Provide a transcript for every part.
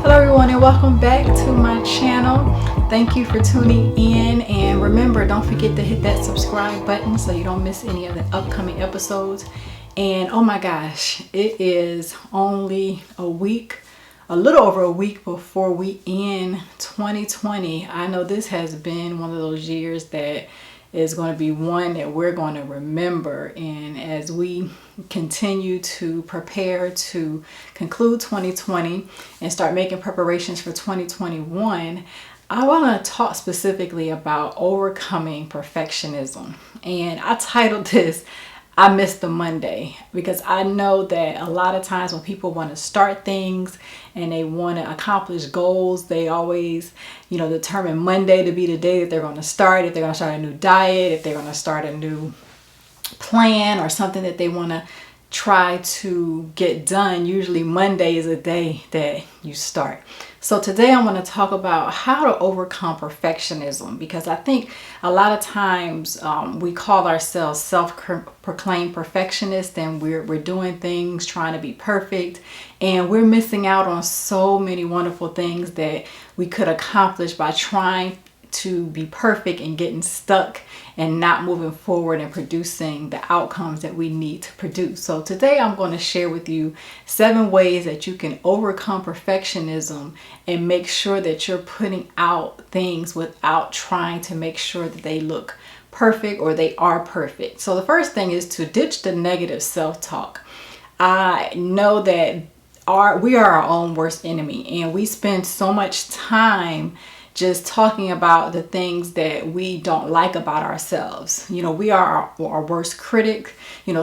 Hello everyone and welcome back to my channel. Thank you for tuning in, and remember, don't forget to hit that subscribe button so you don't miss any of the upcoming episodes. And oh my gosh, it is only a little over a week before we end 2020. I know this has been one of those years that is going to be one that we're going to remember. And as we continue to prepare to conclude 2020 and start making preparations for 2021, I want to talk specifically about overcoming perfectionism. And I titled this, I Miss the Monday, because I know that a lot of times when people want to start things and they want to accomplish goals, they always, determine Monday to be the day that they're going to start. If they're going to start a new diet, if they're going to start a new plan or something that they want to try to get done, usually Monday is a day that you start. So today I want to talk about how to overcome perfectionism, because I think a lot of times we call ourselves self-proclaimed perfectionists, and we're doing things trying to be perfect, and we're missing out on so many wonderful things that we could accomplish by trying to be perfect and getting stuck and not moving forward and producing the outcomes that we need to produce. So today I'm going to share with you 7 ways that you can overcome perfectionism and make sure that you're putting out things without trying to make sure that they look perfect or they are perfect. So the first thing is to ditch the negative self-talk. I know that we are our own worst enemy, and we spend so much time just talking about the things that we don't like about ourselves. We are our worst critic.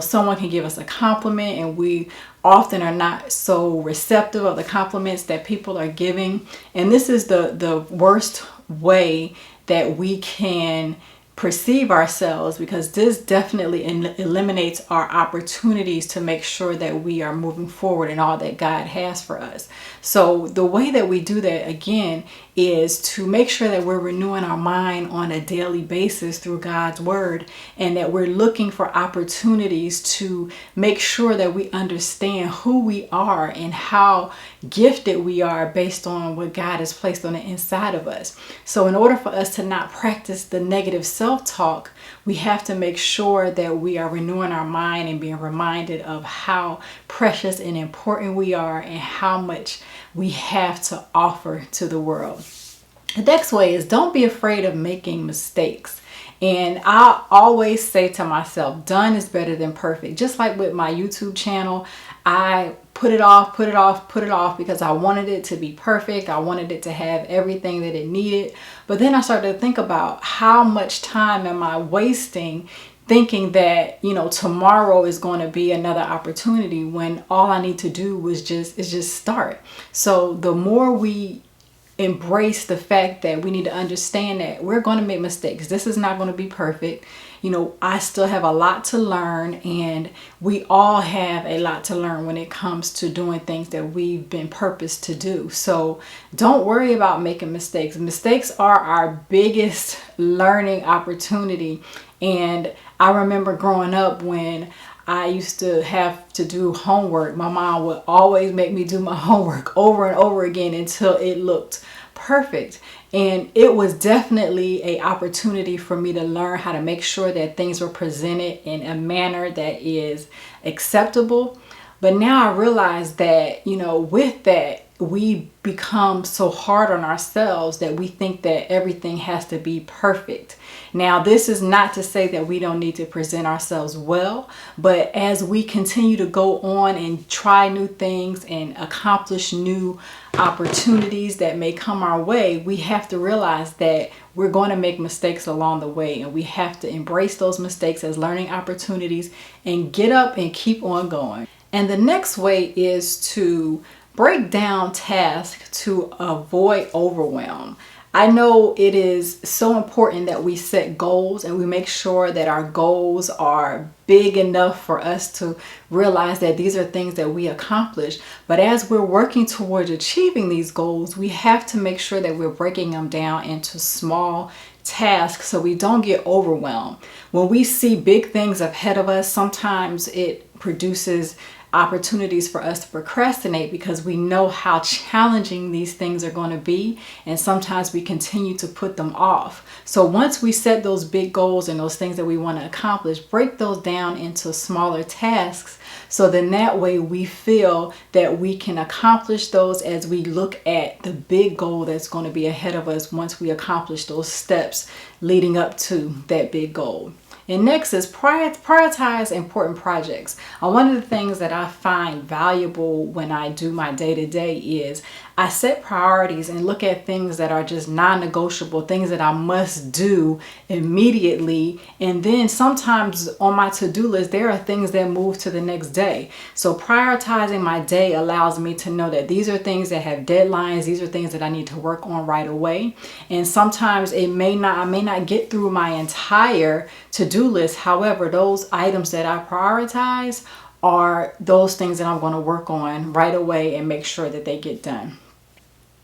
Someone can give us a compliment and we often are not so receptive of the compliments that people are giving. And this is the worst way that we can perceive ourselves, because this definitely eliminates our opportunities to make sure that we are moving forward in all that God has for us. So the way that we do that, again, is to make sure that we're renewing our mind on a daily basis through God's word, and that we're looking for opportunities to make sure that we understand who we are and how gifted we are based on what God has placed on the inside of us. So in order for us to not practice the negative self-talk, we have to make sure that we are renewing our mind and being reminded of how precious and important we are and how much we have to offer to the world. The next way is, don't be afraid of making mistakes. And I always say to myself, done is better than perfect. Just like with my YouTube channel, I put it off because I wanted it to be perfect. I wanted it to have everything that it needed. But then I started to think about how much time am I wasting thinking that, tomorrow is going to be another opportunity, when all I need to do is just start. So the more we embrace the fact that we need to understand that we're going to make mistakes. This is not going to be perfect. I still have a lot to learn, and we all have a lot to learn when it comes to doing things that we've been purposed to do. So don't worry about making mistakes. Mistakes are our biggest learning opportunity. And I remember growing up when I used to have to do homework, my mom would always make me do my homework over and over again until it looked perfect. And it was definitely an opportunity for me to learn how to make sure that things were presented in a manner that is acceptable. But now I realize that, with that, we become so hard on ourselves that we think that everything has to be perfect. Now, this is not to say that we don't need to present ourselves well, but as we continue to go on and try new things and accomplish new opportunities that may come our way, we have to realize that we're going to make mistakes along the way, and we have to embrace those mistakes as learning opportunities and get up and keep on going. And the next way is to break down tasks to avoid overwhelm. I know it is so important that we set goals and we make sure that our goals are big enough for us to realize that these are things that we accomplish. But as we're working towards achieving these goals, we have to make sure that we're breaking them down into small tasks so we don't get overwhelmed. When we see big things ahead of us, sometimes it produces opportunities for us to procrastinate because we know how challenging these things are going to be, and sometimes we continue to put them off. So once we set those big goals and those things that we want to accomplish, break those down into smaller tasks, so then that way we feel that we can accomplish those as we look at the big goal that's going to be ahead of us once we accomplish those steps leading up to that big goal. And next is prioritize important projects. One of the things that I find valuable when I do my day-to-day is I set priorities and look at things that are just non-negotiable, things that I must do immediately. And then sometimes on my to-do list, there are things that move to the next day. So prioritizing my day allows me to know that these are things that have deadlines. These are things that I need to work on right away. And sometimes I may not get through my entire to-do list. However, those items that I prioritize are those things that I'm going to work on right away and make sure that they get done.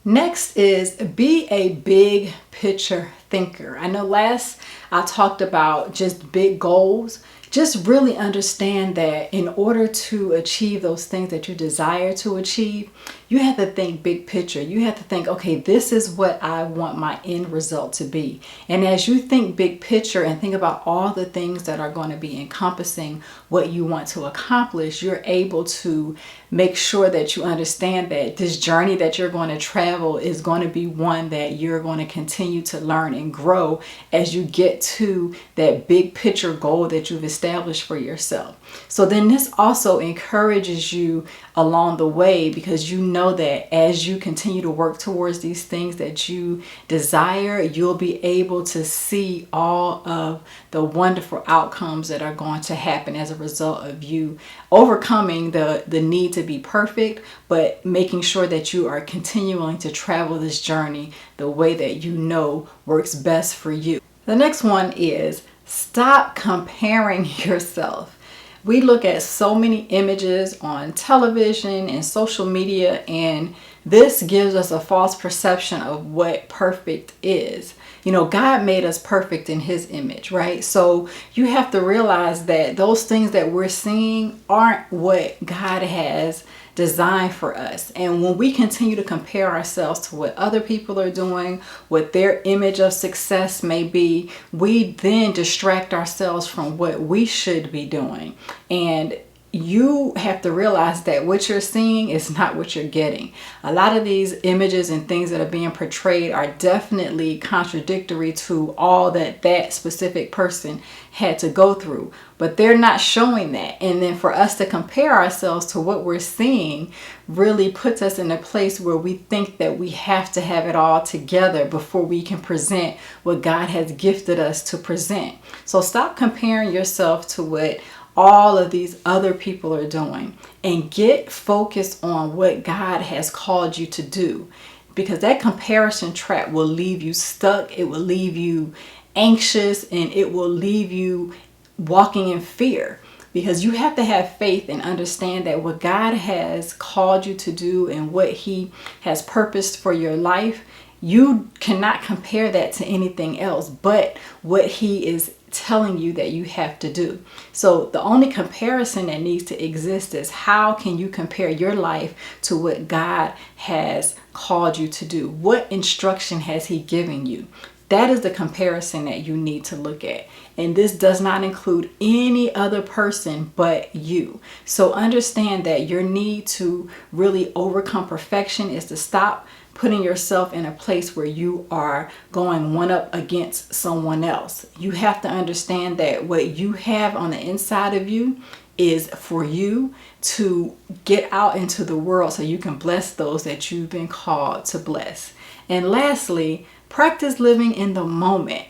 Next is be a big picture thinker. I know last I talked about just big goals. Just really understand that in order to achieve those things that you desire to achieve, you have to think big picture. You have to think, okay, this is what I want my end result to be. And as you think big picture and think about all the things that are going to be encompassing what you want to accomplish, you're able to make sure that you understand that this journey that you're going to travel is going to be one that you're going to continue to learn and grow as you get to that big picture goal that you've established for yourself. So then this also encourages you along the way, because you know that as you continue to work towards these things that you desire, you'll be able to see all of the wonderful outcomes that are going to happen as a result of you overcoming the need to be perfect, but making sure that you are continuing to travel this journey the way that you know works best for you. The next one is stop comparing yourself. We look at so many images on television and social media, and this gives us a false perception of what perfect is. You know, God made us perfect in His image, right? So you have to realize that those things that we're seeing aren't what God has designed for us. And when we continue to compare ourselves to what other people are doing, what their image of success may be, we then distract ourselves from what we should be doing. And you have to realize that what you're seeing is not what you're getting. A lot of these images and things that are being portrayed are definitely contradictory to all that that specific person had to go through, but they're not showing that. And then for us to compare ourselves to what we're seeing really puts us in a place where we think that we have to have it all together before we can present what God has gifted us to present. So stop comparing yourself to what all of these other people are doing and get focused on what God has called you to do, because that comparison trap will leave you stuck. It will leave you anxious, and it will leave you walking in fear, because you have to have faith and understand that what God has called you to do and what He has purposed for your life, you cannot compare that to anything else but what He is telling you that you have to do. So the only comparison that needs to exist is how can you compare your life to what God has called you to do? What instruction has He given you? That is the comparison that you need to look at. And this does not include any other person but you. So understand that your need to really overcome perfection is to stop putting yourself in a place where you are going one up against someone else. You have to understand that what you have on the inside of you is for you to get out into the world so you can bless those that you've been called to bless. And lastly, practice living in the moment.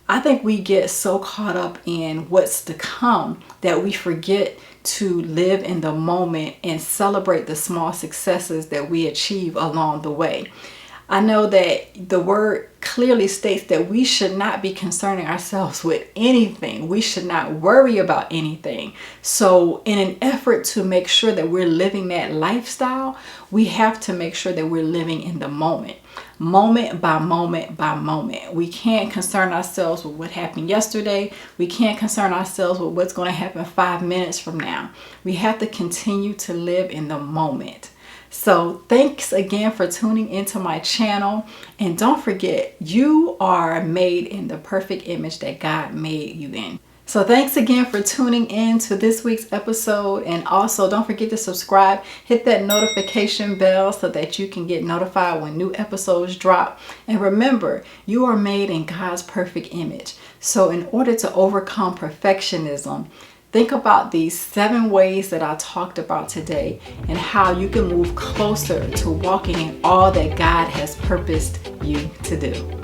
I think we get so caught up in what's to come that we forget to live in the moment and celebrate the small successes that we achieve along the way. I know that the word clearly states that we should not be concerning ourselves with anything. We should not worry about anything. So in an effort to make sure that we're living that lifestyle, we have to make sure that we're living in the moment. Moment by moment by moment. We can't concern ourselves with what happened yesterday. We can't concern ourselves with what's going to happen 5 minutes from now. We have to continue to live in the moment. So thanks again for tuning into my channel. And don't forget, you are made in the perfect image that God made you in. So thanks again for tuning in to this week's episode. And also don't forget to subscribe, hit that notification bell so that you can get notified when new episodes drop. And remember, you are made in God's perfect image. So in order to overcome perfectionism, think about these 7 ways that I talked about today and how you can move closer to walking in all that God has purposed you to do.